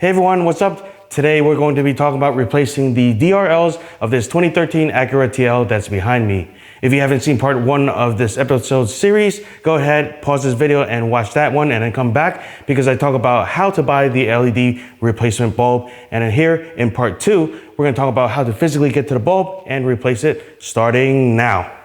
Hey everyone, what's up? Today we're going to be talking about replacing the DRLs of this 2013 Acura TL that's behind me. If you haven't seen part 1 of this episode series, go ahead, pause this video and watch that one and then come back because I talk about how to buy the LED replacement bulb. And then here in part 2, we're going to talk about how to physically get to the bulb and replace it starting now.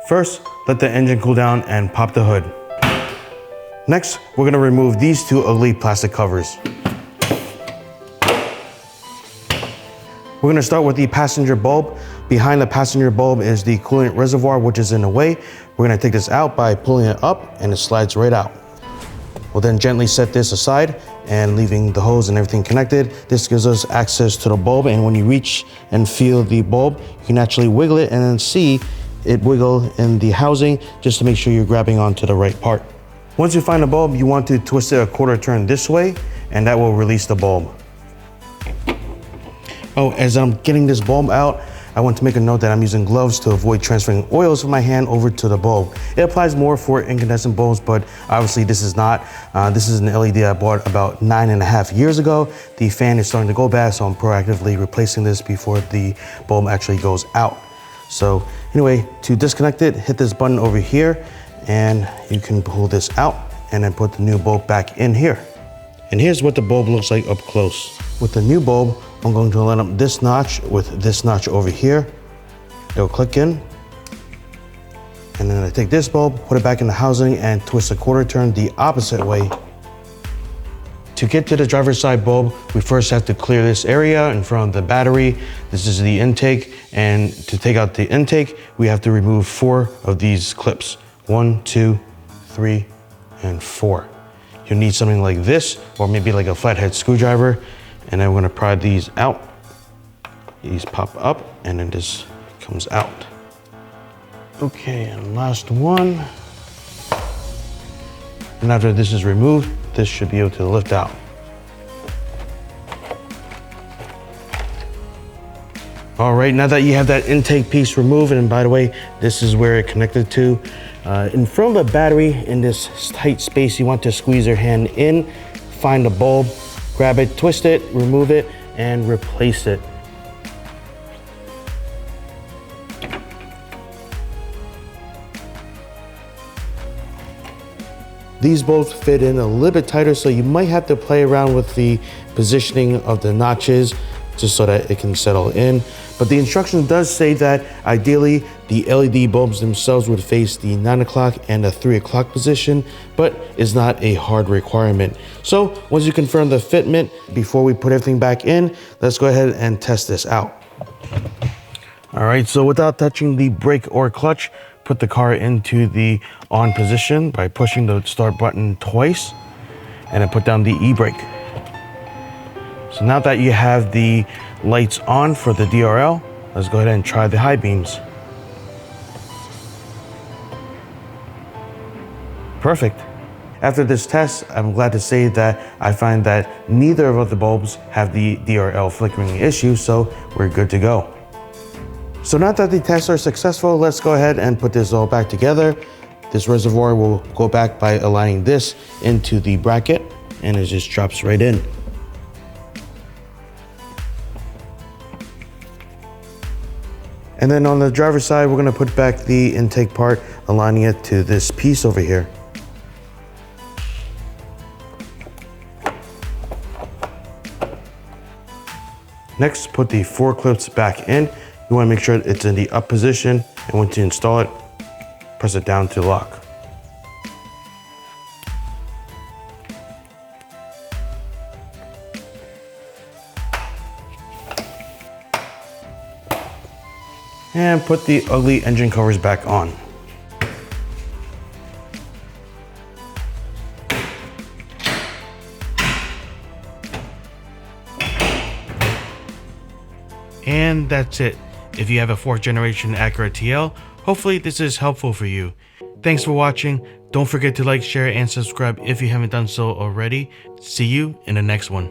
First, let the engine cool down and pop the hood. Next, we're going to remove these 2 ugly plastic covers. We're going to start with the passenger bulb. Behind the passenger bulb is the coolant reservoir, which is in the way. We're going to take this out by pulling it up and it slides right out. We'll then gently set this aside and leaving the hose and everything connected. This gives us access to the bulb, and when you reach and feel the bulb, you can actually wiggle it and then see it wiggle in the housing just to make sure you're grabbing onto the right part. Once you find the bulb, you want to twist it a quarter turn this way, and that will release the bulb. Oh, as I'm getting this bulb out, I want to make a note that I'm using gloves to avoid transferring oils from my hand over to the bulb. It applies more for incandescent bulbs, but obviously this is not. This is an LED I bought about 9.5 years ago. The fan is starting to go bad, so I'm proactively replacing this before the bulb actually goes out. So anyway, to disconnect it, hit this button over here and you can pull this out and then put the new bulb back in here. And here's what the bulb looks like up close. With the new bulb, I'm going to line up this notch with this notch over here. It'll click in. And then I take this bulb, put it back in the housing and twist a quarter turn the opposite way. To get to the driver's side bulb, we first have to clear this area in front of the battery. This is the intake, and to take out the intake, we have to remove 4 of these clips. 1, 2, 3, and 4. You'll need something like this, or maybe like a flathead screwdriver, and then we're gonna pry these out. These pop up, and then this comes out. Okay, and last one. And after this is removed, this should be able to lift out. All right, now that you have that intake piece removed, and by the way, this is where it connected to. In front of the battery, in this tight space, you want to squeeze your hand in, find the bulb, grab it, twist it, remove it, and replace it. These bolts fit in a little bit tighter, so you might have to play around with the positioning of the notches just so that it can settle in. But the instruction does say that ideally the LED bulbs themselves would face the 9 o'clock and the 3 o'clock position, but it's not a hard requirement. So once you confirm the fitment, before we put everything back in, let's go ahead and test this out. All right, so without touching the brake or clutch, put the car into the on position by pushing the start button twice and then put down the e-brake. So now that you have the lights on for the DRL, let's go ahead and try the high beams. Perfect. After this test, I'm glad to say that I find that neither of the bulbs have the DRL flickering issue, so we're good to go. So now that the tests are successful, let's go ahead and put this all back together. This reservoir will go back by aligning this into the bracket, and it just drops right in. And then on the driver's side, we're gonna put back the intake part, aligning it to this piece over here. Next, put the 4 clips back in. You want to make sure it's in the up position, and once you install it, press it down to lock. And put the ugly engine covers back on. And that's it. If you have a 4th generation Acura TL, hopefully this is helpful for you. Thanks for watching. Don't forget to like, share, and subscribe if you haven't done so already. See you in the next one.